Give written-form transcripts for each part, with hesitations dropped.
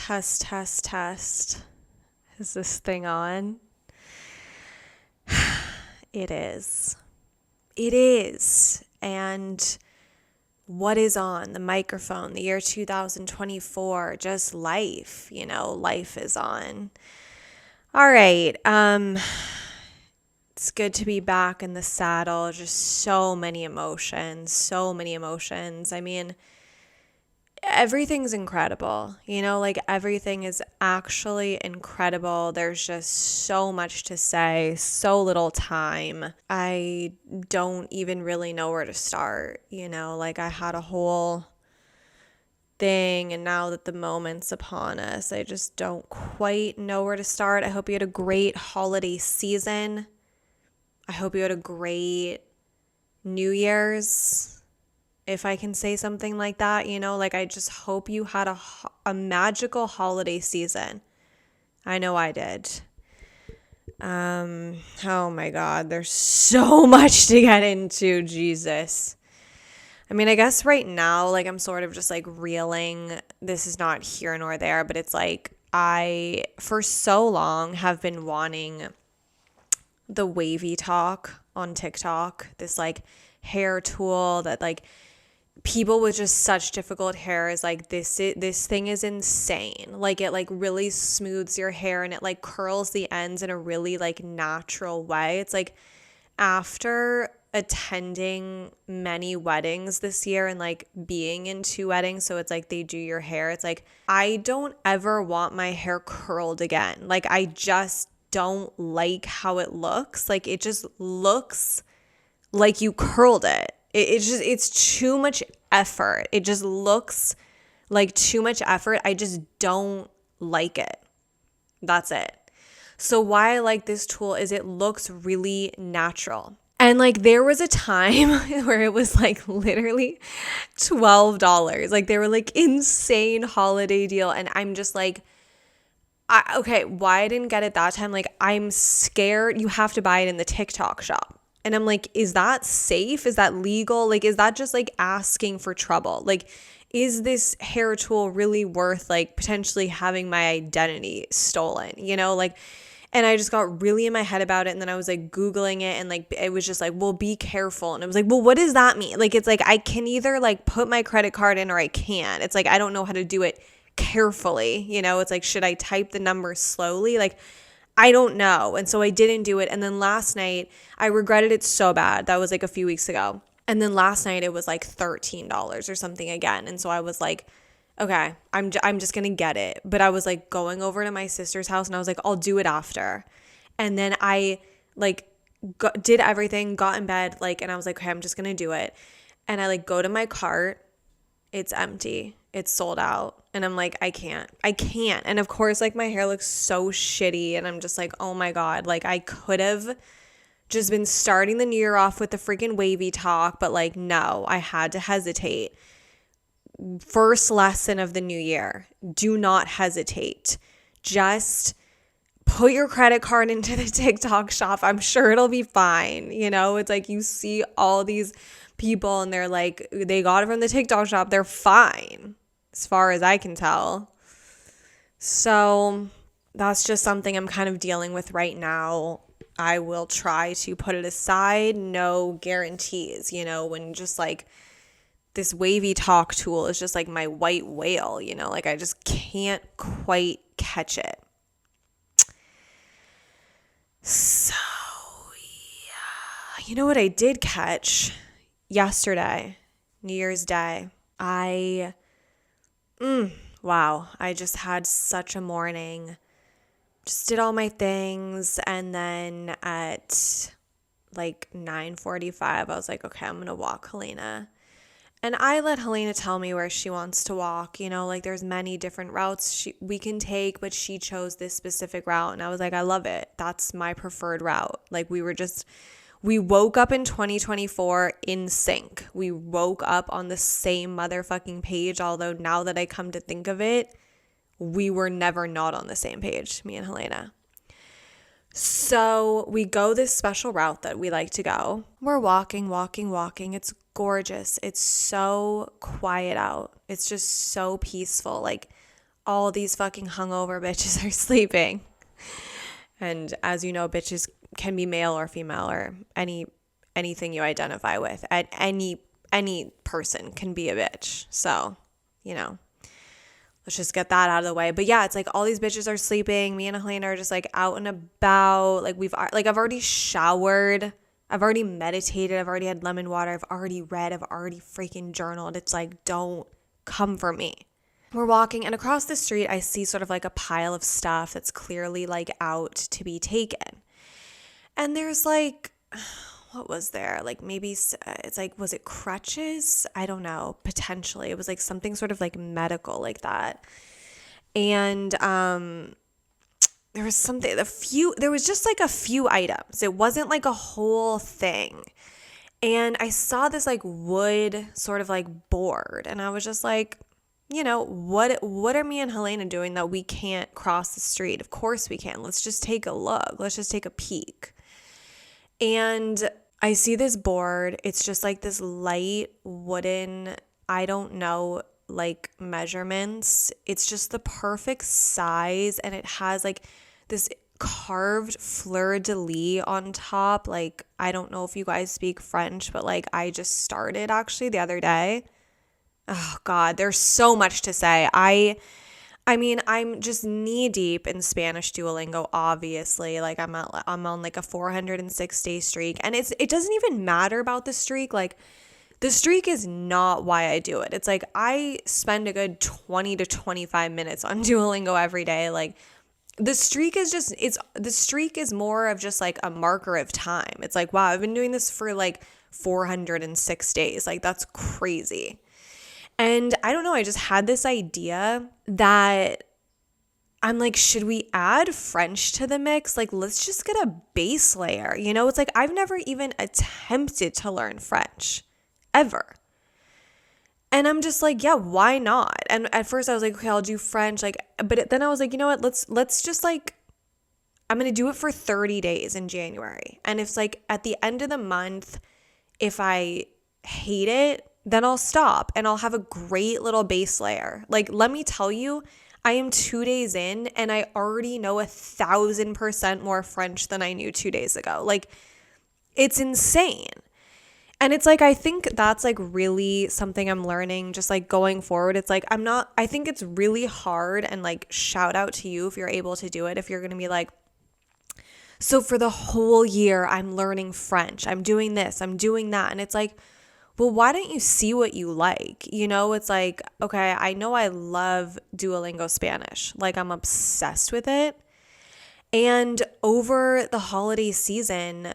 Test, test, test. Is this thing on? It is. It is. And what is on? The microphone, the year 2024, just life, life is on. All right. It's good to be back in the saddle. Just so many emotions, so many emotions. I mean, everything's incredible, everything is actually incredible. There's just so much to say, so little time. I don't even really know where to start, I had a whole thing, and now that the moment's upon us, I just don't quite know where to start. I hope you had a great holiday season. I hope you had a great New Year's. If I can say something like that, I just hope you had a magical holiday season. I know I did. Oh my God, there's so much to get into, Jesus. I mean, I guess right now, I'm sort of just reeling. This is not here nor there, but it's I, for so long, have been wanting the wavy talk on TikTok, this hair tool that people with just such difficult hair is this thing is insane. It really smooths your hair, and it curls the ends in a really natural way. It's after attending many weddings this year and being in 2 weddings, so it's they do your hair. It's I don't ever want my hair curled again. I just don't like how it looks. It just looks like you curled it. It's too much effort. It just looks like too much effort. I just don't like it. That's it. So why I like this tool is it looks really natural. And there was a time where it was literally $12. They were insane holiday deal. And I'm just okay, why I didn't get it that time? I'm scared. You have to buy it in the TikTok shop. And I'm is that safe? Is that legal? Is that just asking for trouble? Is this hair tool really worth potentially having my identity stolen? And I just got really in my head about it. And then I was Googling it, and it was just well, be careful. And it was well, what does that mean? It's I can either put my credit card in or I can't. It's I don't know how to do it carefully. It's should I type the number slowly? I don't know. And so I didn't do it. And then last night, I regretted it so bad. That was a few weeks ago. And then last night, it was $13 or something again. And so I was okay, I'm just going to get it. But I was going over to my sister's house, and I was I'll do it after. And then I did everything, got in bed, and I was okay, I'm just going to do it. And I go to my cart. It's empty. It's sold out. And I'm I can't. And of course, my hair looks so shitty. And I'm just oh my God, I could have just been starting the new year off with the freaking wavy talk. But no, I had to hesitate. First lesson of the new year, do not hesitate. Just put your credit card into the TikTok shop. I'm sure it'll be fine. It's you see all these people and they're they got it from the TikTok shop. They're fine, as far as I can tell. So that's just something I'm kind of dealing with right now. I will try to put it aside. No guarantees, when just this wavy talk tool is just my white whale, I just can't quite catch it. So, yeah. You know what I did catch yesterday, New Year's Day? Wow, I just had such a morning. Just did all my things, and then at 9:45, I was okay, I'm going to walk Helena. And I let Helena tell me where she wants to walk. There's many different routes we can take, but she chose this specific route. And I was I love it. That's my preferred route. We woke up in 2024 in sync. We woke up on the same motherfucking page, although now that I come to think of it, we were never not on the same page, me and Helena. So we go this special route that we like to go. We're walking. It's gorgeous. It's so quiet out. It's just so peaceful. all these fucking hungover bitches are sleeping. And as you know, bitches can be male or female or anything you identify with. At any person can be a bitch. So, let's just get that out of the way. But yeah, it's like all these bitches are sleeping. Me and Helena are just like out and about. Like I've already showered. I've already meditated. I've already had lemon water. I've already read. I've already freaking journaled. It's like, don't come for me. We're walking, and across the street, I see sort of like a pile of stuff that's clearly like out to be taken. And there's like, what was there? Like maybe it's like, was it crutches? I don't know. Potentially. It was like something sort of like medical like that. And there was just like a few items. It wasn't like a whole thing. And I saw this like wood sort of like board, and I was just like, what are me and Helena doing that we can't cross the street? Of course we can. Let's just take a look. Let's just take a peek. And I see this board. It's just like this light wooden, I don't know, like measurements. It's just the perfect size, and it has like this carved fleur-de-lis on top. Like, I don't know if you guys speak French, but like I just started actually the other day. Oh God, there's so much to say. I mean, I'm just knee deep in Spanish Duolingo, obviously. Like I'm on like a 406-day streak, and it doesn't even matter about the streak. Like the streak is not why I do it. It's like I spend a good 20 to 25 minutes on Duolingo every day. Like the streak is more of just like a marker of time. It's like, wow, I've been doing this for like 406 days. Like that's crazy. And I don't know, I just had this idea that I'm like, should we add French to the mix? Like, let's just get a base layer. It's like I've never even attempted to learn French ever. And I'm just like, yeah, why not? And at first I was like, okay, I'll do French. Like, but then I was like, you know what? Let's just like, I'm going to do it for 30 days in January. And if like at the end of the month, if I hate it, then I'll stop and I'll have a great little base layer. Like, let me tell you, I am 2 days in and I already know 1,000% more French than I knew 2 days ago. Like, it's insane. And it's like, I think that's like really something I'm learning just like going forward. It's like, I think it's really hard, and like shout out to you if you're able to do it. If you're going to be like, so for the whole year, I'm learning French. I'm doing this, I'm doing that. And it's like, well, why don't you see what you like? It's like, okay, I know I love Duolingo Spanish. Like I'm obsessed with it. And over the holiday season,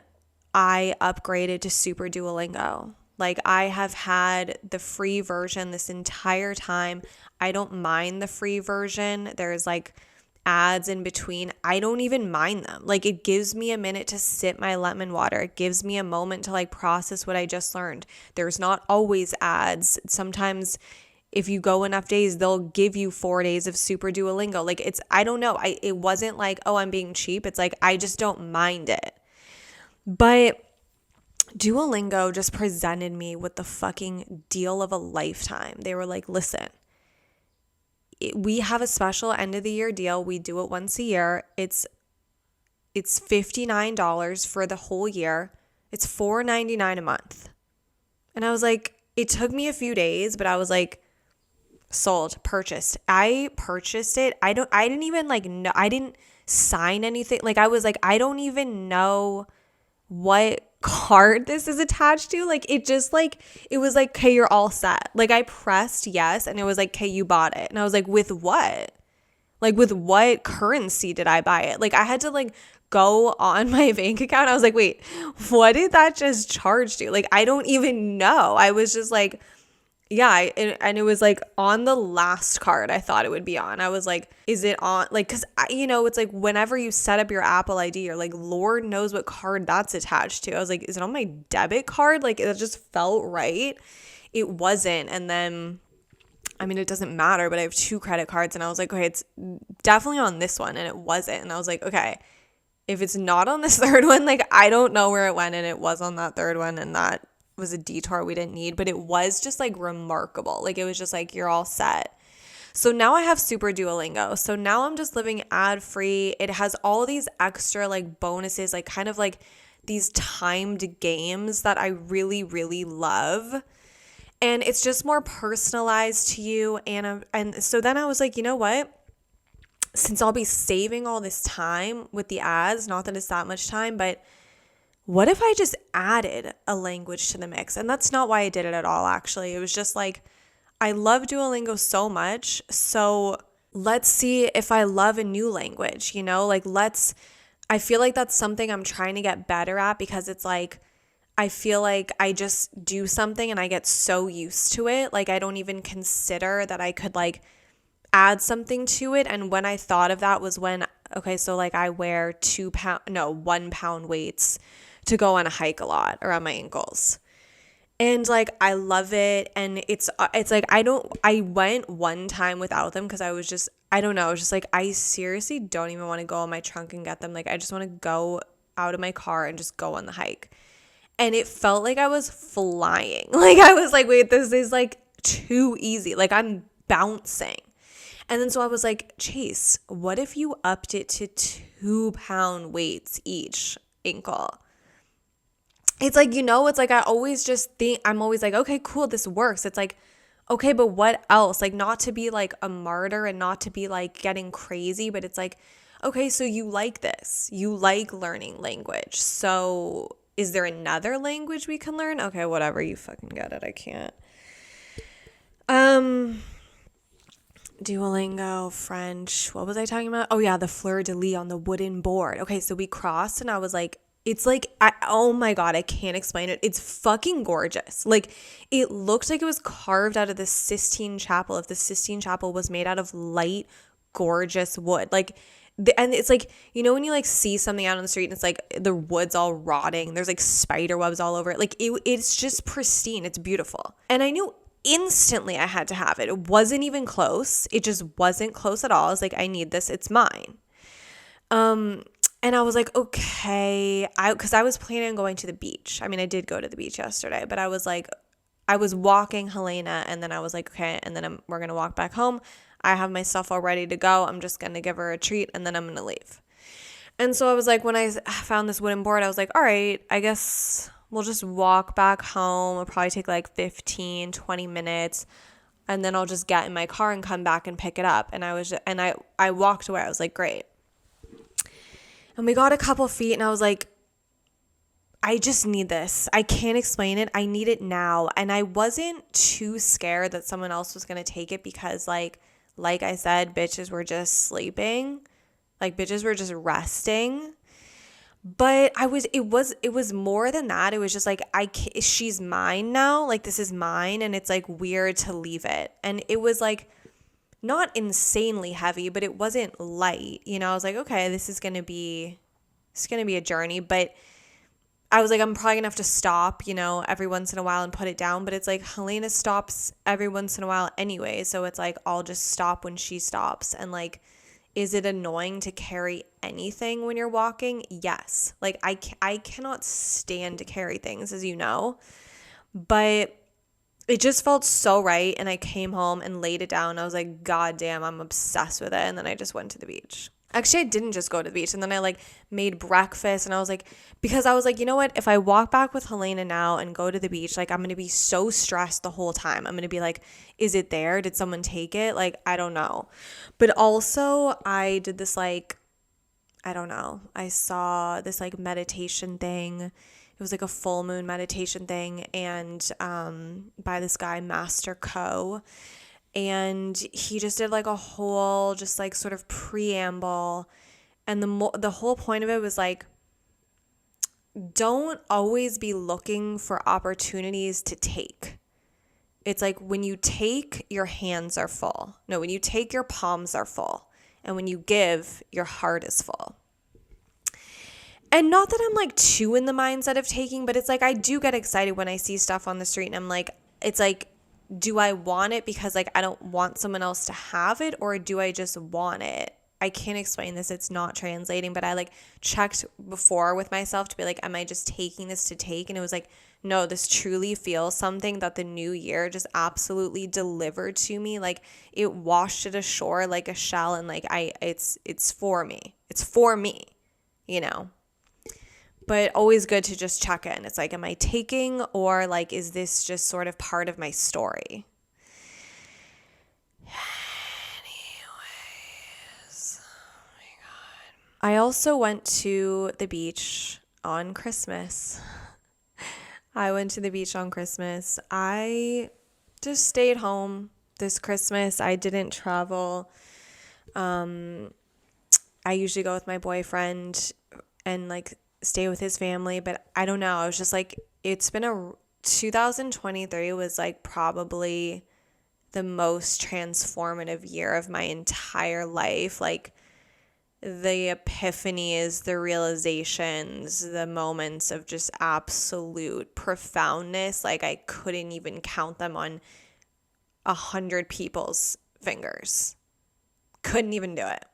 I upgraded to Super Duolingo. Like I have had the free version this entire time. I don't mind the free version. There's like ads in between. I don't even mind them. Like it gives me a minute to sip my lemon water. It gives me a moment to like process what I just learned. There's not always ads. Sometimes if you go enough days, they'll give you 4 days of Super Duolingo. Like I don't know. It wasn't like, oh, I'm being cheap. It's like, I just don't mind it. But Duolingo just presented me with the fucking deal of a lifetime. They were like, listen, we have a special end of the year deal. We do it once a year. It's $59 for the whole year. It's $4.99 a month. And I was like, it took me a few days, but I was like, sold, purchased. I purchased it. I didn't even like know, I didn't sign anything. Like I was like, I don't even know what card this is attached to. Like it just like, it was like, okay, you're all set. Like I pressed yes, and it was like, okay, you bought it. And I was like, with what? Like with what currency did I buy it? Like I had to like go on my bank account. I was like, wait, what did that just charge to? Like I don't even know. I was just like, yeah, and it was like on the last card I thought it would be on. I was like, is it on? Like, because, it's like whenever you set up your Apple ID, you're like, Lord knows what card that's attached to. I was like, is it on my debit card? Like, it just felt right. It wasn't. And then, it doesn't matter, but I have 2 credit cards. And I was like, okay, it's definitely on this one. And it wasn't. And I was like, okay, if it's not on this third one, like, I don't know where it went. And it was on that third one. And that was a detour we didn't need, but it was just like remarkable. Like it was just like, you're all set. So now I have Super Duolingo. So now I'm just living ad free. It has all these extra like bonuses, like kind of like these timed games that I really, really love. And it's just more personalized to you. And so then I was like, you know what? Since I'll be saving all this time with the ads, not that it's that much time, but what if I just added a language to the mix? And that's not why I did it at all, actually. It was just like, I love Duolingo so much. So let's see if I love a new language, you know, like I feel like that's something I'm trying to get better at, because it's like, I feel like I just do something and I get so used to it. Like I don't even consider that I could like add something to it. And when I thought of that was when, okay, so like I wear 1 pound weights to go on a hike a lot around my ankles. And like I love it. And it's like I went one time without them because I was just, I don't know, I was just like, I seriously don't even want to go in my trunk and get them. Like I just want to go out of my car and just go on the hike. And it felt like I was flying. Like I was like, wait, this is like too easy. Like I'm bouncing. And then so I was like, Chase, what if you upped it to 2 pound weights each ankle? It's like, you know, it's like I always just think, I'm always like, okay, cool, this works. It's like, okay, but what else? Like not to be like a martyr and not to be like getting crazy, but it's like, okay, so you like this. You like learning language. So is there another language we can learn? Okay, whatever, you fucking get it. I can't. Duolingo, French. What was I talking about? Oh yeah, the fleur-de-lis on the wooden board. Okay, so we crossed and I was like, it's like, oh my God, I can't explain it. It's fucking gorgeous. Like it looked like it was carved out of the Sistine Chapel. If the Sistine Chapel was made out of light, gorgeous wood. Like, and it's like, you know, when you like see something out on the street and it's like the wood's all rotting, there's like spider webs all over it. Like it's just pristine. It's beautiful. And I knew instantly I had to have it. It wasn't even close. It just wasn't close at all. I was like, I need this. It's mine. And I was like, okay, because I was planning on going to the beach. I mean, I did go to the beach yesterday, but I was like, I was walking Helena, and then I was like, okay, and then we're going to walk back home. I have my stuff all ready to go. I'm just going to give her a treat, and then I'm going to leave. And so I was like, when I found this wooden board, I was like, all right, I guess we'll just walk back home. It'll probably take like 15, 20 minutes. And then I'll just get in my car and come back and pick it up. And I walked away. I was like, great. And we got a couple feet and I was like, I just need this. I can't explain it. I need it now. And I wasn't too scared that someone else was going to take it because like I said, bitches were just sleeping. Like bitches were just resting. But it was more than that. It was just like, she's mine now. Like this is mine. And it's like weird to leave it. And it was like not insanely heavy, but it wasn't light. You know, I was like, okay, this is going to be a journey. But I was like, I'm probably going to have to stop, you know, every once in a while and put it down. But it's like Helena stops every once in a while anyway. So it's like, I'll just stop when she stops. And like, is it annoying to carry anything when you're walking? Yes. Like I cannot stand to carry things, as you know, but it just felt so right. And I came home and laid it down. I was like, God damn, I'm obsessed with it. And then I just went to the beach. Actually, I didn't just go to the beach. And then I like made breakfast and I was like, because I was like, you know what? If I walk back with Helena now and go to the beach, like I'm going to be so stressed the whole time. I'm going to be like, is it there? Did someone take it? Like, I don't know. But also I did this like, I don't know. I saw this like meditation thing. It was like a full moon meditation thing. And by this guy, Master Co. And he just did like a whole just like sort of preamble. And the whole point of it was like, don't always be looking for opportunities to take. It's like when you take, your hands are full. No, when you take, your palms are full. And when you give, your heart is full. And not that I'm like too in the mindset of taking, but it's like I do get excited when I see stuff on the street and I'm like, it's like, do I want it because like I don't want someone else to have it, or do I just want it? I can't explain this. It's not translating, but I like checked before with myself to be like, am I just taking this to take? And it was like, no, this truly feels something that the new year just absolutely delivered to me. Like it washed it ashore like a shell, and like it's for me. It's for me, you know. But always good to just check in. It's like, am I taking, or like, is this just sort of part of my story? Anyways, oh my God. I also went to the beach on Christmas. I went to the beach on Christmas. I just stayed home this Christmas. I didn't travel. I usually go with my boyfriend and like stay with his family, but I don't know. I was just like, 2023 was like probably the most transformative year of my entire life. Like the epiphanies, the realizations, the moments of just absolute profoundness. Like I couldn't even count them on 100 people's fingers. Couldn't even do it.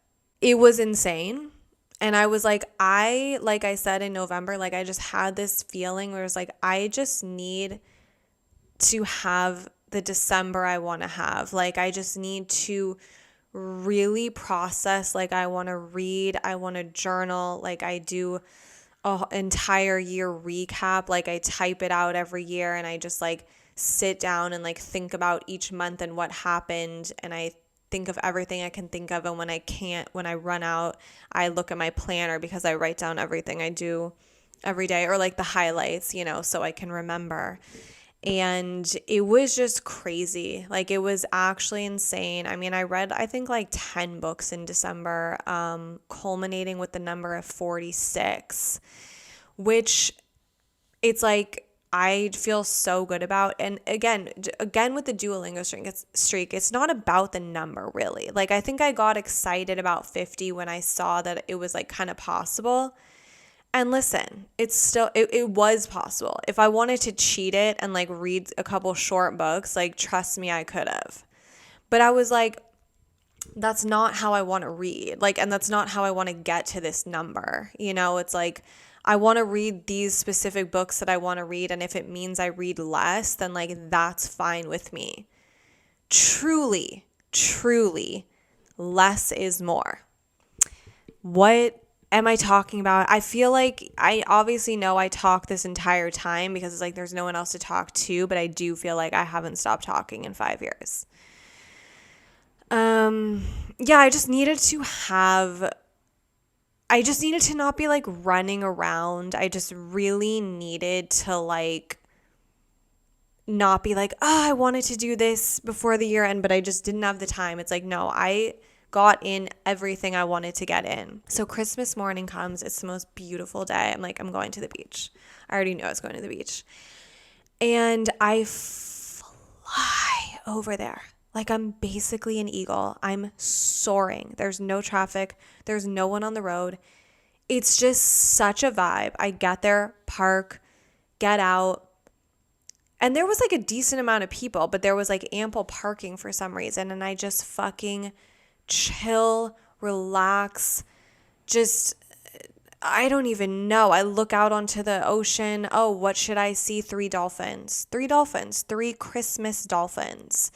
It was insane. And I was like I said in November, like I just had this feeling where it was like, I just need to have the December I want to have. Like I just need to really process. Like I want to read, I want to journal, like I do an entire year recap. Like I type it out every year, and I just like sit down and like think about each month and what happened, and I think of everything I can think of. And when I run out, I look at my planner because I write down everything I do every day, or like the highlights, you know, so I can remember. And it was just crazy. Like it was actually insane. I mean, I read, I think like 10 books in December, culminating with the number of 46, which it's like, I feel so good about. And again with the Duolingo streak, it's not about the number really. Like I think I got excited about 50 when I saw that it was like kind of possible. And listen, it was possible. If I wanted to cheat it and like read a couple short books, like trust me, I could have. But I was like, that's not how I want to read. Like, and that's not how I want to get to this number. You know, it's like, I want to read these specific books that I want to read. And if it means I read less, then like, that's fine with me. Truly, less is more. What am I talking about? I feel like I obviously know I talk this entire time because it's like there's no one else to talk to, but I do feel like I haven't stopped talking in 5 years. Yeah, I just needed to not be like running around. I just really needed to like not be like, I wanted to do this before the year end, but I just didn't have the time. It's like, no, I got in everything I wanted to get in. So Christmas morning comes. It's the most beautiful day. I'm like, I'm going to the beach. I already know I was going to the beach. And I fly over there. Like I'm basically an eagle. I'm soaring. There's no traffic. There's no one on the road. It's just such a vibe. I get there, park, get out. And there was like a decent amount of people, but there was like ample parking for some reason. And I just fucking chill, relax, just, I don't even know. I look out onto the ocean. Oh, what should I see? 3 dolphins, 3 Christmas dolphins.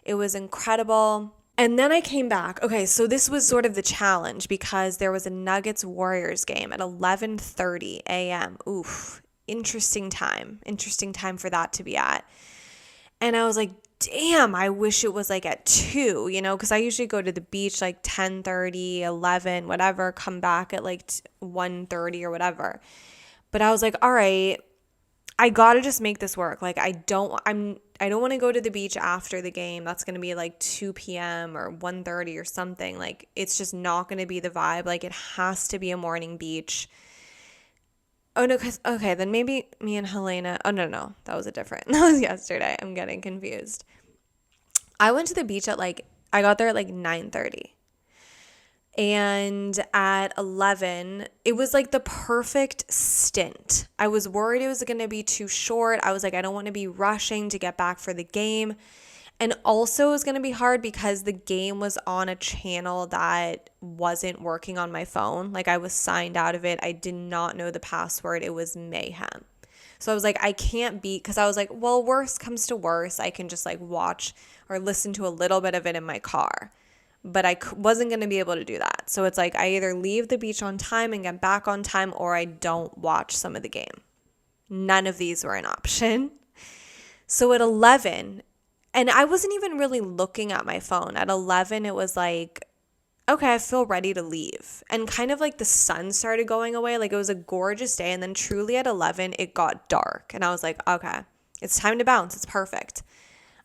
It was incredible. And then I came back. Okay, so this was sort of the challenge because there was a Nuggets Warriors game at 11:30 a.m. Oof, interesting time for that to be at. And I was like, damn, I wish it was like at 2, you know, because I usually go to the beach like 10:30, 11, whatever, come back at like 1:30 or whatever. But I was like, all right, I got to just make this work. Like I don't want to go to the beach after the game. That's going to be like 2 p.m. or 1:30 or something. Like it's just not going to be the vibe. Like it has to be a morning beach. Oh no, okay, then maybe me and Helena. Oh no, that was that was yesterday. I'm getting confused. I went to the beach I got there at like 9:30. And at 11, it was like the perfect stint. I was worried it was going to be too short. I was like, I don't want to be rushing to get back for the game. And also it was going to be hard because the game was on a channel that wasn't working on my phone. Like I was signed out of it. I did not know the password. It was mayhem. So I was like, I can't be, because I was like, well, worst comes to worst, I can just like watch or listen to a little bit of it in my car. But I wasn't going to be able to do that. So it's like I either leave the beach on time and get back on time, or I don't watch some of the game. None of these were an option. So at 11, and I wasn't even really looking at my phone. At 11, it was like, okay, I feel ready to leave. And kind of like the sun started going away. Like it was a gorgeous day. And then truly at 11, it got dark. And I was like, okay, it's time to bounce. It's perfect.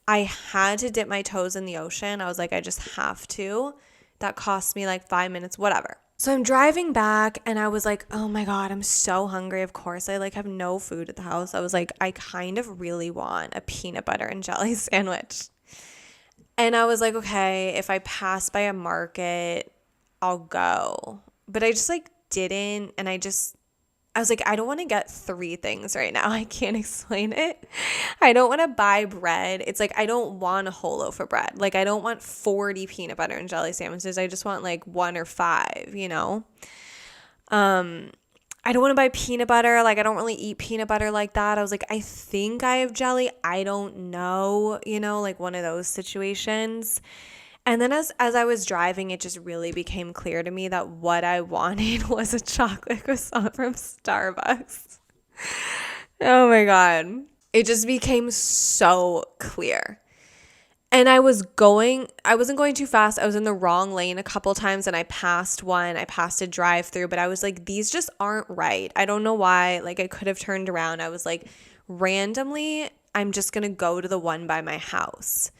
I had to dip my toes in the ocean. I was like, I just have to. That cost me like 5 minutes, whatever. So I'm driving back and I was like, oh my God, I'm so hungry. Of course, I like have no food at the house. I was like, I kind of really want a peanut butter and jelly sandwich. And I was like, okay, if I pass by a market, I'll go. But I just like didn't. And I was like, I don't want to get 3 things right now. I can't explain it. I don't want to buy bread. It's like, I don't want a whole loaf of bread. Like, I don't want 40 peanut butter and jelly sandwiches. I just want like 1 or 5, you know? I don't want to buy peanut butter. Like, I don't really eat peanut butter like that. I was like, I think I have jelly. I don't know, you know, like one of those situations. And then as I was driving, it just really became clear to me that what I wanted was a chocolate croissant from Starbucks. Oh my God. It just became so clear. And I wasn't going too fast. I was in the wrong lane a couple times and I passed a drive-through, but I was like, these just aren't right. I don't know why. Like I could have turned around. I was like, randomly, I'm just going to go to the one by my house.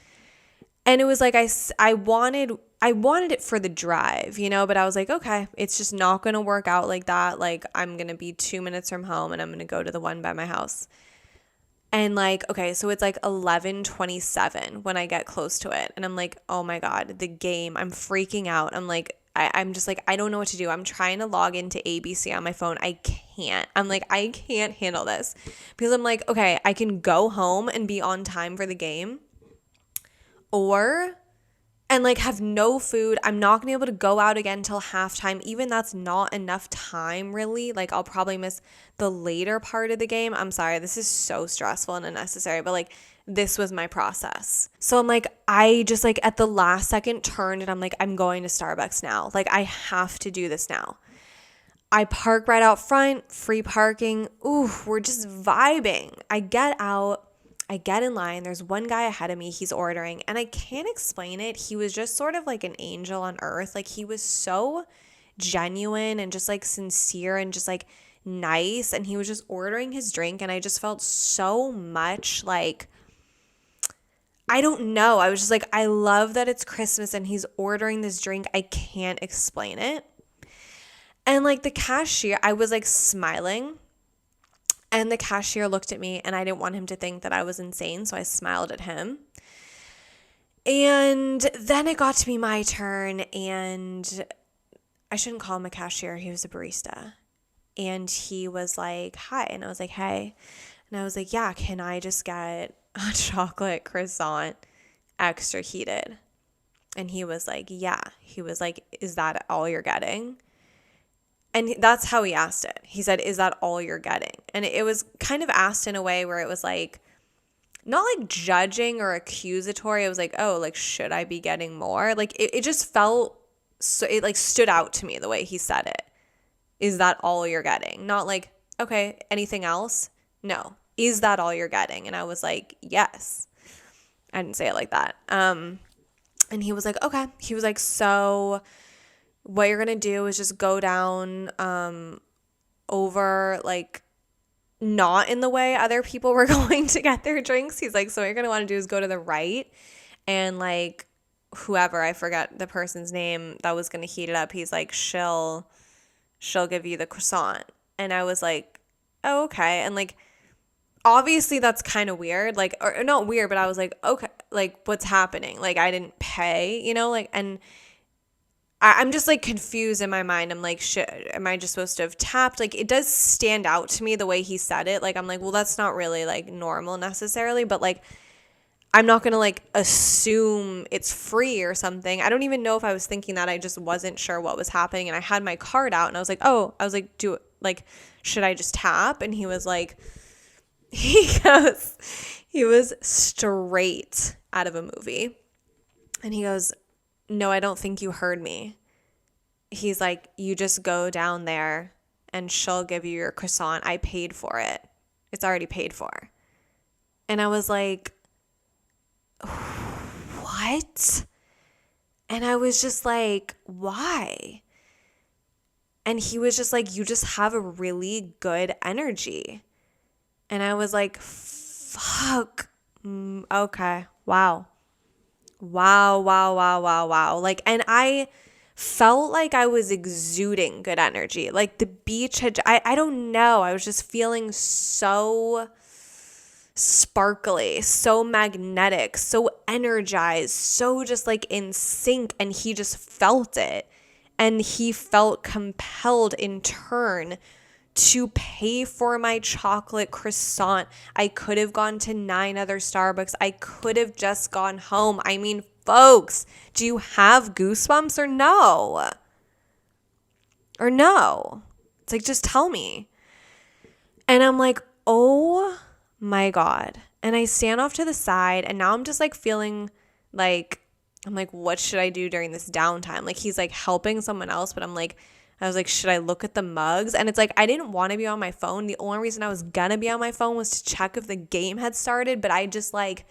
And it was like I wanted it for the drive, you know, but I was like, okay, it's just not going to work out like that. Like I'm going to be 2 minutes from home and I'm going to go to the one by my house. And like, okay, so it's like 11:27 when I get close to it. And I'm like, oh my God, the game, I'm freaking out. I'm like, I'm just like, I don't know what to do. I'm trying to log into ABC on my phone. I can't. I'm like, I can't handle this. Because I'm like, okay, I can go home and be on time for the game. And like have no food. I'm not going to be able to go out again until halftime. Even that's not enough time really. Like I'll probably miss the later part of the game. I'm sorry. This is so stressful and unnecessary, but like this was my process. So I'm like, I just like at the last second turned and I'm like, I'm going to Starbucks now. Like I have to do this now. I park right out front, free parking. Ooh, we're just vibing. I get out. I get in line. There's one guy ahead of me. He's ordering and I can't explain it. He was just sort of like an angel on earth. Like he was so genuine and just like sincere and just like nice. And he was just ordering his drink. And I just felt so much like, I don't know. I was just like, I love that it's Christmas and he's ordering this drink. I can't explain it. And like the cashier, I was like smiling. And the cashier looked at me and I didn't want him to think that I was insane. So I smiled at him. And then it got to be my turn and I shouldn't call him a cashier. He was a barista. And he was like, hi. And I was like, hey. And I was like, yeah, can I just get a chocolate croissant extra heated? And he was like, yeah. He was like, is that all you're getting? And that's how he asked it. He said, is that all you're getting? And it was kind of asked in a way where it was like, not like judging or accusatory. It was like, oh, like, should I be getting more? Like, it just felt, so it like stood out to me the way he said it. Is that all you're getting? Not like, okay, anything else? No. Is that all you're getting? And I was like, yes. I didn't say it like that. And he was like, okay. He was like, so what you're going to do is just go down over like not in the way other people were going to get their drinks. He's like, so what you're going to want to do is go to the right and like whoever, I forget the person's name that was going to heat it up. He's like, she'll give you the croissant. And I was like, oh, okay. And like, obviously that's kind of weird. Like, or not weird, but I was like, okay, like what's happening? Like I didn't pay, you know, like, and I'm just like confused in my mind. I'm like, shit, am I just supposed to have tapped? Like it does stand out to me the way he said it. Like I'm like, well, that's not really like normal necessarily, but like I'm not going to like assume it's free or something. I don't even know if I was thinking that. I just wasn't sure what was happening. And I had my card out and I was like, should I just tap? And he was like, He was straight out of a movie. And he goes, no, I don't think you heard me. He's like, you just go down there and she'll give you your croissant. I paid for it. It's already paid for. And I was like, what? And I was just like, why? And he was just like, you just have a really good energy. And I was like, fuck. Okay. Wow. Wow. Like, and I felt like I was exuding good energy. Like the beach I don't know. I was just feeling so sparkly, so magnetic, so energized, so just like in sync. And he just felt it. And he felt compelled in turn to pay for my chocolate croissant. I could have gone to 9 other Starbucks. I could have just gone home. I mean, folks, do you have goosebumps or no? Or no? It's like, just tell me. And I'm like, oh my God. And I stand off to the side and now I'm just like feeling like, I'm like, what should I do during this downtime? Like he's like helping someone else, but I was like, should I look at the mugs? And it's like, I didn't want to be on my phone. The only reason I was going to be on my phone was to check if the game had started, but I just like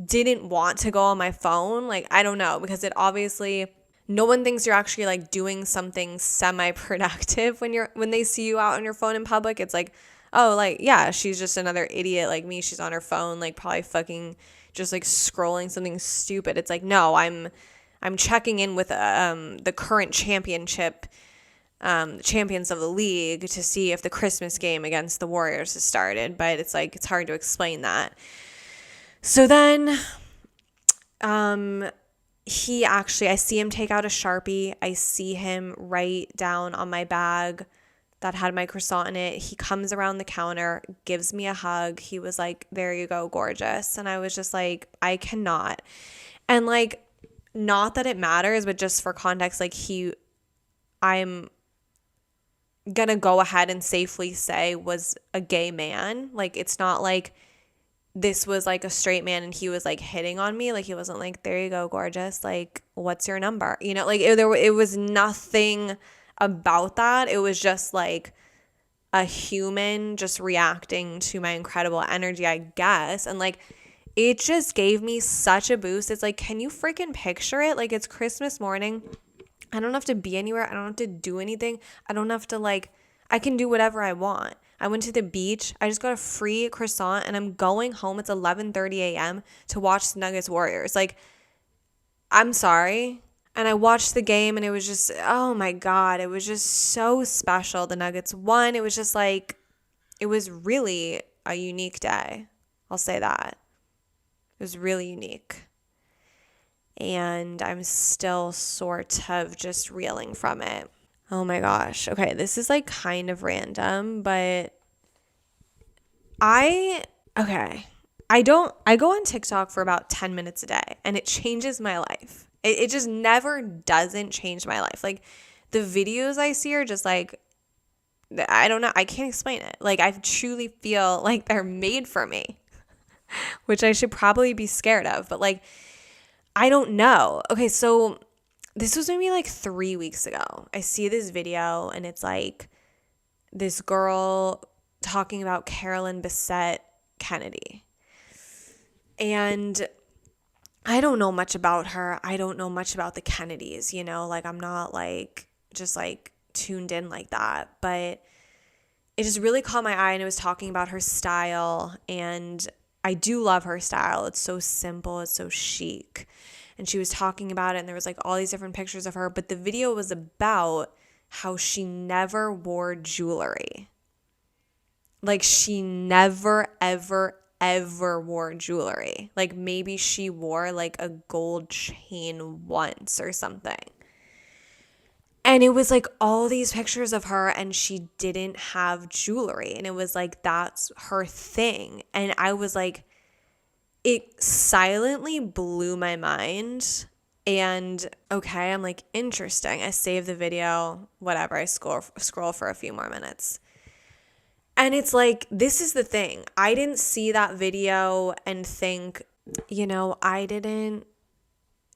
didn't want to go on my phone. Like, I don't know, because it obviously, no one thinks you're actually like doing something semi-productive when they see you out on your phone in public. It's like, oh, like, yeah, she's just another idiot like me. She's on her phone, like probably fucking just like scrolling something stupid. It's like, no, I'm checking in with the current championship champions of the league to see if the Christmas game against the Warriors has started, but it's like, it's hard to explain that. So then, I see him take out a Sharpie. I see him write down on my bag that had my croissant in it. He comes around the counter, gives me a hug. He was like, there you go, gorgeous. And I was just like, I cannot. And like, not that it matters, but just for context, like I'm gonna go ahead and safely say was a gay man. Like, it's not like this was like a straight man and he was like hitting on me. Like, he wasn't like, there you go, gorgeous, like, what's your number, you know? Like, it was nothing about that. It was just like a human just reacting to my incredible energy, I guess. And like, it just gave me such a boost. It's like, can you freaking picture it? Like, it's Christmas morning. I don't have to be anywhere. I don't have to do anything. I don't have to like, I can do whatever I want. I went to the beach. I just got a free croissant and I'm going home. It's 11:30 a.m. to watch the Nuggets Warriors. Like, I'm sorry. And I watched the game and it was just, oh my God, it was just so special. The Nuggets won. It was just like, it was really a unique day. I'll say that. It was really unique. And I'm still sort of just reeling from it. Oh my gosh. Okay, this is like kind of random, but I go on TikTok for about 10 minutes a day and it changes my life. It just never doesn't change my life. Like, the videos I see are just like, I don't know. I can't explain it. Like, I truly feel like they're made for me, which I should probably be scared of, but like, I don't know. Okay, so this was maybe like 3 weeks ago. I see this video and it's like this girl talking about Carolyn Bessette Kennedy. And I don't know much about her. I don't know much about the Kennedys, you know? Like, I'm not like just like tuned in like that. But it just really caught my eye and it was talking about her style. And I do love her style. It's so simple. It's so chic. And she was talking about it and there was like all these different pictures of her. But the video was about how she never wore jewelry. Like, she never, ever wore jewelry. Like, maybe she wore like a gold chain once or something. And it was like all these pictures of her and she didn't have jewelry. And it was like, that's her thing. And I was like, it silently blew my mind. And okay, I'm like, interesting. I saved the video, whatever. I scroll for a few more minutes. And it's like, this is the thing. I didn't see that video and think, I didn't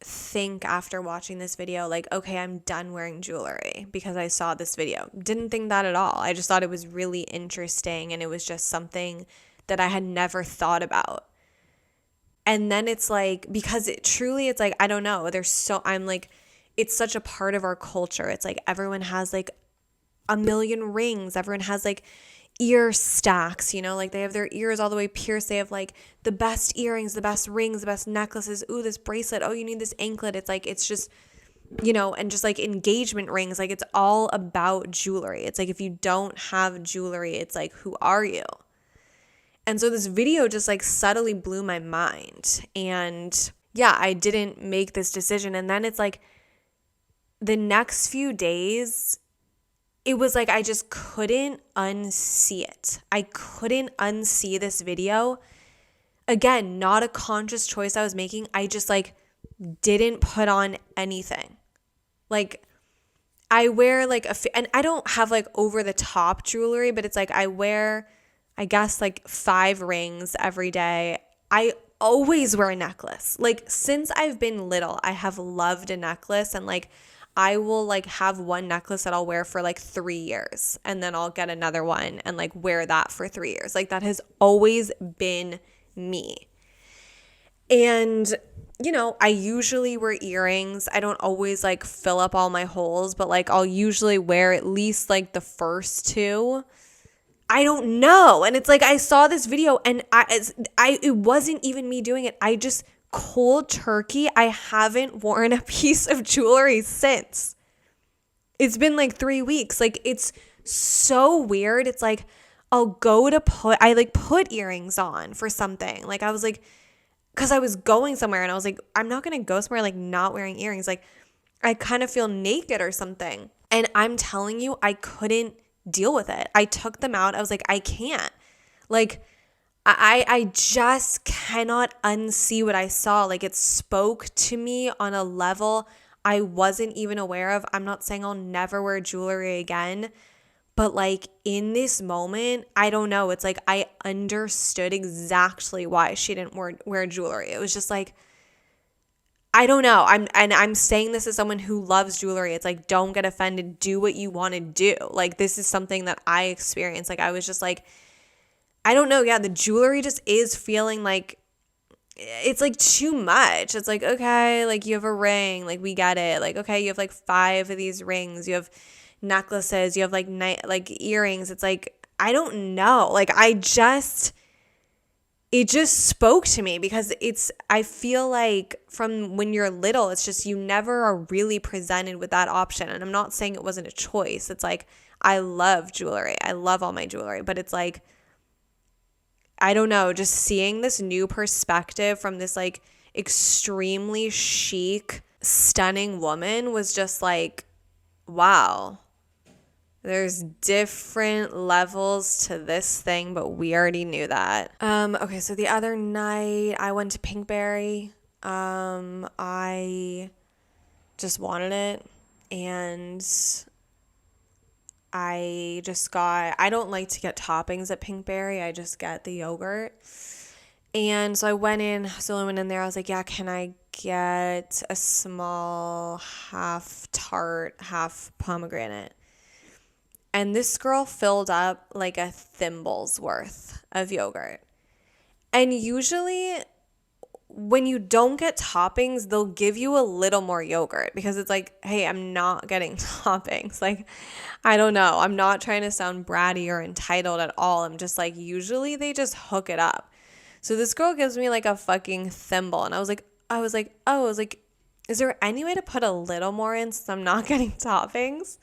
think after watching this video, like, okay, I'm done wearing jewelry because I saw this video. Didn't think that at all. I just thought it was really interesting, and it was just something that I had never thought about. And then it's like, because it's like, I don't know, it's such a part of our culture. It's like everyone has like a million rings. Everyone has like ear stacks, like they have their ears all the way pierced. They have like the best earrings, the best rings, the best necklaces. Ooh, this bracelet. Oh, you need this anklet. It's like, it's just, and just like engagement rings. Like, it's all about jewelry. It's like, if you don't have jewelry, it's like, who are you? And so this video just like subtly blew my mind. And yeah, I didn't make this decision. And then it's like the next few days, it was like I just couldn't unsee it. I couldn't unsee this video. Again, not a conscious choice I was making. I just like didn't put on anything. Like, I wear like and I don't have like over the top jewelry, but it's like I wear, I guess, like 5 rings every day. I always wear a necklace. Like, since I've been little, I have loved a necklace, and like I will like have one necklace that I'll wear for like 3 years, and then I'll get another one and like wear that for 3 years. Like, that has always been me. And, I usually wear earrings. I don't always like fill up all my holes, but like I'll usually wear at least like the first 2. I don't know. And it's like, I saw this video and it wasn't even me doing it. I just cold turkey, I haven't worn a piece of jewelry since. It's been like 3 weeks. Like, it's so weird. It's like, I'll go to put earrings on for something. Like, I was like, because I was going somewhere and I was like, I'm not going to go somewhere like not wearing earrings. Like, I kind of feel naked or something. And I'm telling you, I couldn't deal with it. I took them out. I was like, I can't. Like, I just cannot unsee what I saw. Like, it spoke to me on a level I wasn't even aware of. I'm not saying I'll never wear jewelry again, but like in this moment, I don't know. It's like I understood exactly why she didn't wear jewelry. It was just like, I don't know. I'm saying this as someone who loves jewelry. It's like, don't get offended. Do what you want to do. Like, this is something that I experienced. Like, I was just like, I don't know. Yeah, the jewelry just is feeling like it's like too much. It's like, okay, like you have a ring, like we get it. Like, okay, you have like 5 of these rings. You have necklaces. You have like earrings. It's like, I don't know. Like, it just spoke to me because I feel like from when you're little, it's just you never are really presented with that option. And I'm not saying it wasn't a choice. It's like, I love jewelry. I love all my jewelry, but it's like, I don't know, just seeing this new perspective from this like extremely chic, stunning woman was just like, wow, there's different levels to this thing, but we already knew that. Okay, so the other night I went to Pinkberry. I just wanted it, and I don't like to get toppings at Pinkberry. I just get the yogurt. And so I went in, there. I was like, yeah, can I get a small half tart, half pomegranate? And this girl filled up like a thimble's worth of yogurt. And usually when you don't get toppings, they'll give you a little more yogurt because it's like, hey, I'm not getting toppings. Like, I don't know. I'm not trying to sound bratty or entitled at all. I'm just like, usually they just hook it up. So this girl gives me like a fucking thimble. And I was like, is there any way to put a little more in since I'm not getting toppings?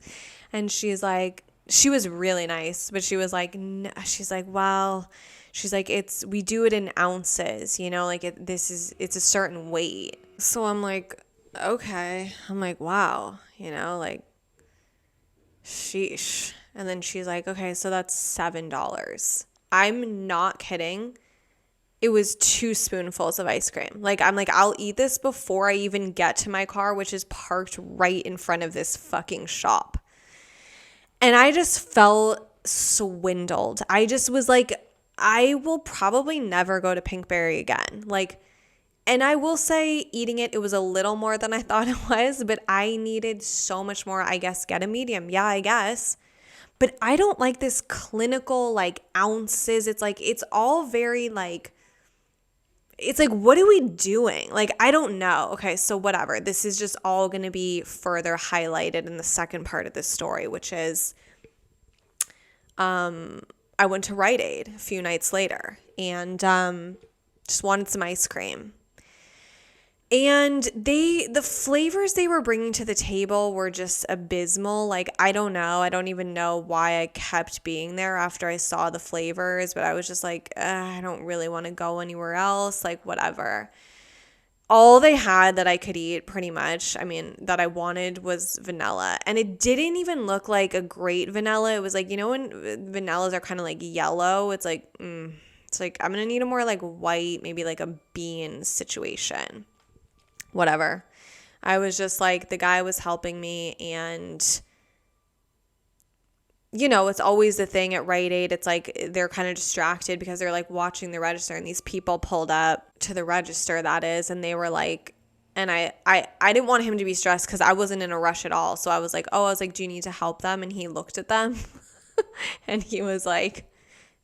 And she's like, she was really nice, but she was like, no. She's like, well, she's like, we do it in ounces, like it's a certain weight. So I'm like, okay. I'm like, wow, like, sheesh. And then she's like, okay, so that's $7. I'm not kidding. It was 2 spoonfuls of ice cream. Like, I'm like, I'll eat this before I even get to my car, which is parked right in front of this fucking shop. And I just felt swindled. I just was like, I will probably never go to Pinkberry again. Like, and I will say eating it was a little more than I thought it was, but I needed so much more. I guess get a medium. Yeah, I guess. But I don't like this clinical like ounces. It's like, it's all very like, it's like, what are we doing? Like, I don't know. Okay, so whatever. This is just all going to be further highlighted in the second part of this story, which is I went to Rite Aid a few nights later and just wanted some ice cream. And the flavors they were bringing to the table were just abysmal. Like, I don't know. I don't even know why I kept being there after I saw the flavors, but I was just like, I don't really want to go anywhere else. Like, whatever. All they had that I could eat pretty much, I mean, that I wanted was vanilla. And it didn't even look like a great vanilla. It was like, you know, when vanillas are kind of like yellow, it's like, it's like, I'm going to need a more like white, maybe like a bean situation. Whatever. I was just like, the guy was helping me, and you know, it's always the thing at Rite Aid. It's like they're kind of distracted because they're like watching the register, and these people pulled up to the register, that is, and they were like, and I didn't want him to be stressed because I wasn't in a rush at all. So I was like, do you need to help them? And he looked at them and he was like,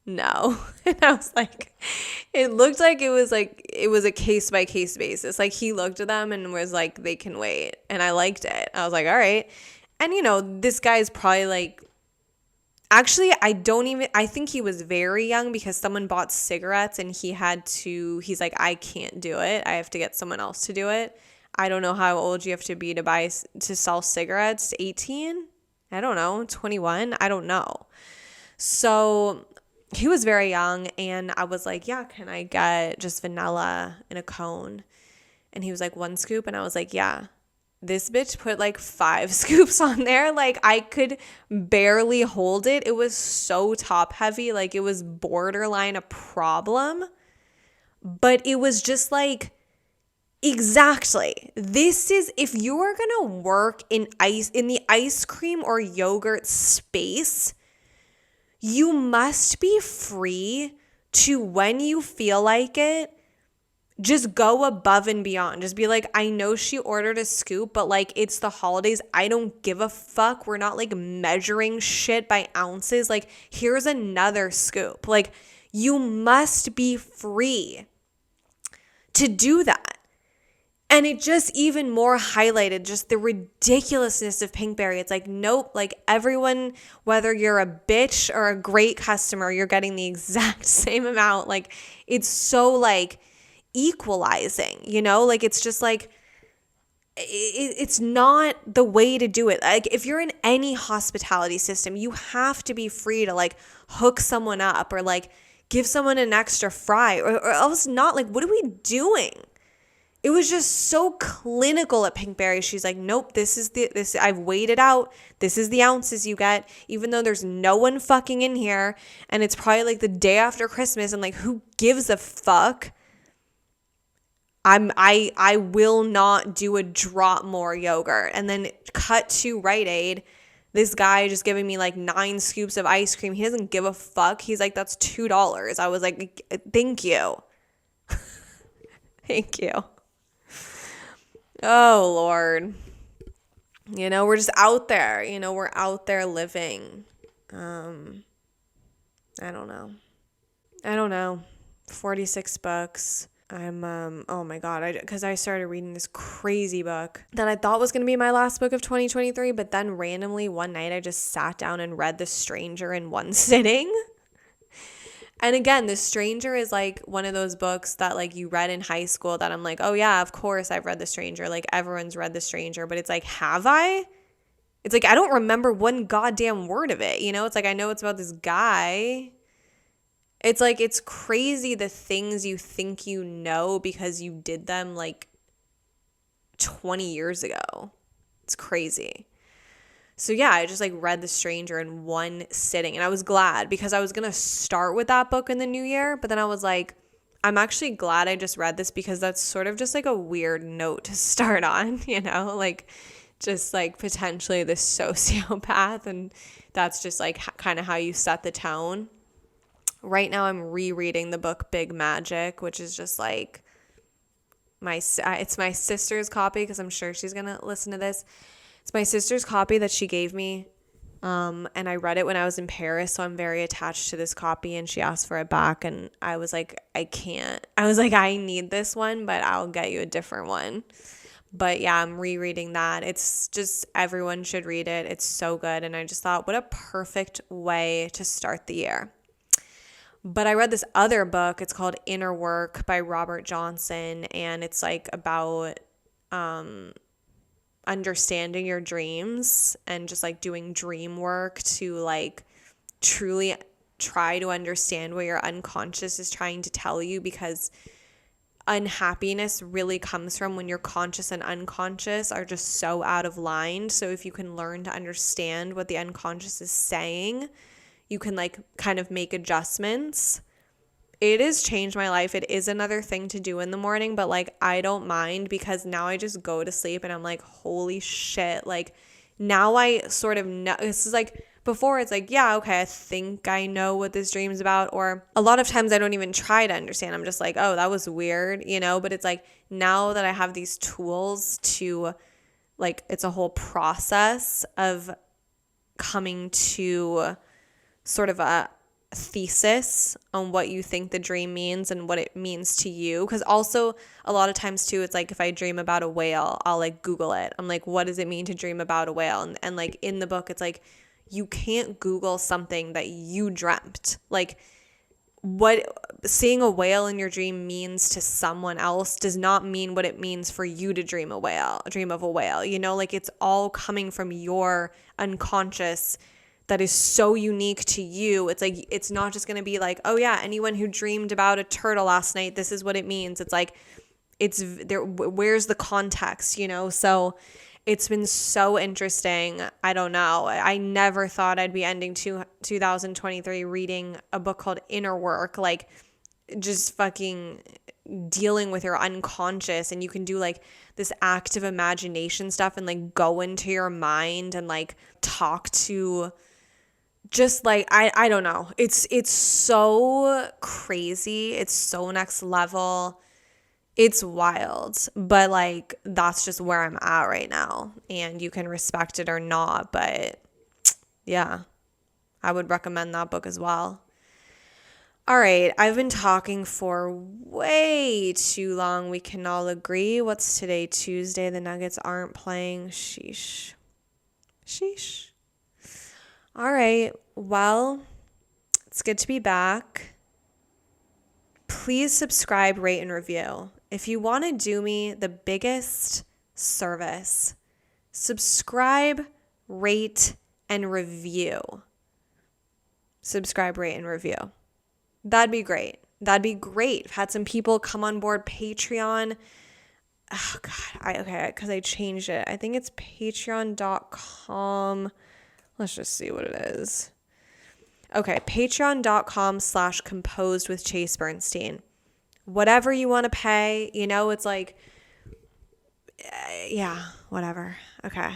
no. And I was like, it looked like it was a case by case basis. Like, he looked at them and was like, they can wait. And I liked it. I was like, all right. And you know, this guy's probably like, actually, I think he was very young because someone bought cigarettes and he's like, I can't do it. I have to get someone else to do it. I don't know how old you have to be to sell cigarettes. 18? I don't know. 21? I don't know. So he was very young, and I was like, yeah, can I get just vanilla in a cone? And he was like, 1 scoop. And I was like, yeah. This bitch put like 5 scoops on there. Like, I could barely hold it. It was so top heavy. Like, it was borderline a problem. But it was just like, exactly. This is, if you're going to work in the ice cream or yogurt space, you must be free to, when you feel like it, just go above and beyond. Just be like, I know she ordered a scoop, but like, it's the holidays. I don't give a fuck. We're not like measuring shit by ounces. Like, here's another scoop. Like, you must be free to do that. And it just even more highlighted just the ridiculousness of Pinkberry. It's like, nope, like everyone, whether you're a bitch or a great customer, you're getting the exact same amount. Like, it's so like equalizing, you know? Like, it's just like, it's not the way to do it. Like, if you're in any hospitality system, you have to be free to like hook someone up or like give someone an extra fry or else not. Like, what are we doing? It was just so clinical at Pinkberry. She's like, nope, this I've weighed it out. This is the ounces you get, even though there's no one fucking in here. And it's probably like the day after Christmas. And like, who gives a fuck? I will not do a drop more yogurt. And then cut to Rite Aid. This guy just giving me like 9 scoops of ice cream. He doesn't give a fuck. He's like, that's $2. I was like, thank you. Thank you. Oh, Lord. You know, we're just out there. You know, we're out there living. I don't know. 46 bucks. I'm, oh my God, because I started reading this crazy book that I thought was going to be my last book of 2023, but then randomly one night I just sat down and read The Stranger in one sitting. And again, The Stranger is like one of those books that like you read in high school that I'm like, oh yeah, of course I've read The Stranger. Like, everyone's read The Stranger, but it's like, have I? It's like, I don't remember one goddamn word of it. You know, it's like, I know it's about this guy. It's like, it's crazy the things you think you know because you did them like 20 years ago. It's crazy. So yeah, I just like read The Stranger in one sitting, and I was glad because I was going to start with that book in the new year. But then I was like, I'm actually glad I just read this because that's sort of just like a weird note to start on, you know, like just like potentially this sociopath, and that's just like kind of how you set the tone. Right now I'm rereading the book Big Magic, which is just like it's my sister's copy, because I'm sure she's gonna listen to this. It's my sister's copy that she gave me, and I read it when I was in Paris, so I'm very attached to this copy, and she asked for it back, and I was like, I can't. I was like, I need this one, but I'll get you a different one. But yeah, I'm rereading that. It's just, everyone should read it. It's so good, and I just thought, what a perfect way to start the year. But I read this other book. It's called Inner Work by Robert Johnson, and it's like about understanding your dreams and just like doing dream work to like truly try to understand what your unconscious is trying to tell you, because unhappiness really comes from when your conscious and unconscious are just so out of line. So if you can learn to understand what the unconscious is saying, you can like kind of make adjustments. It has changed my life. It is another thing to do in the morning, but like I don't mind, because now I just go to sleep and I'm like, holy shit. Like now I sort of know. This is like, before it's like, yeah, okay, I think I know what this dream's about. Or a lot of times I don't even try to understand. I'm just like, oh, that was weird, but it's like now that I have these tools to like, it's a whole process of coming to sort of a thesis on what you think the dream means and what it means to you. Because also a lot of times too, it's like if I dream about a whale, I'll like Google it. I'm like, what does it mean to dream about a whale? And like in the book, it's like, you can't Google something that you dreamt. Like what seeing a whale in your dream means to someone else does not mean what it means for you to dream of a whale. Like it's all coming from your unconscious that is so unique to you. It's like, it's not just going to be like, oh yeah, anyone who dreamed about a turtle last night, this is what it means. It's like, it's there. Where's the context, So it's been so interesting. I don't know. I never thought I'd be ending 2023 reading a book called Inner Work, like just fucking dealing with your unconscious, and you can do like this active imagination stuff and like go into your mind and like talk to just like, I don't know. It's so crazy. It's so next level. It's wild, but like that's just where I'm at right now, and you can respect it or not, but yeah, I would recommend that book as well. All right, I've been talking for way too long. We can all agree. What's today? Tuesday. The Nuggets aren't playing. Sheesh. All right, well, it's good to be back. Please subscribe, rate, and review. If you want to do me the biggest service, subscribe, rate, and review. Subscribe, rate, and review. That'd be great. I've had some people come on board Patreon. Oh, God. Because I changed it. I think it's patreon.com. Let's just see what it is. Okay, patreon.com/composed with Chase Bernstein. Whatever you want to pay, it's like, yeah, whatever. Okay.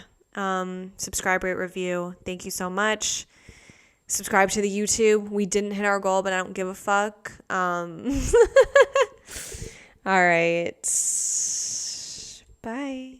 Subscribe, rate, review. Thank you so much. Subscribe to the YouTube. We didn't hit our goal, but I don't give a fuck. All right. Bye.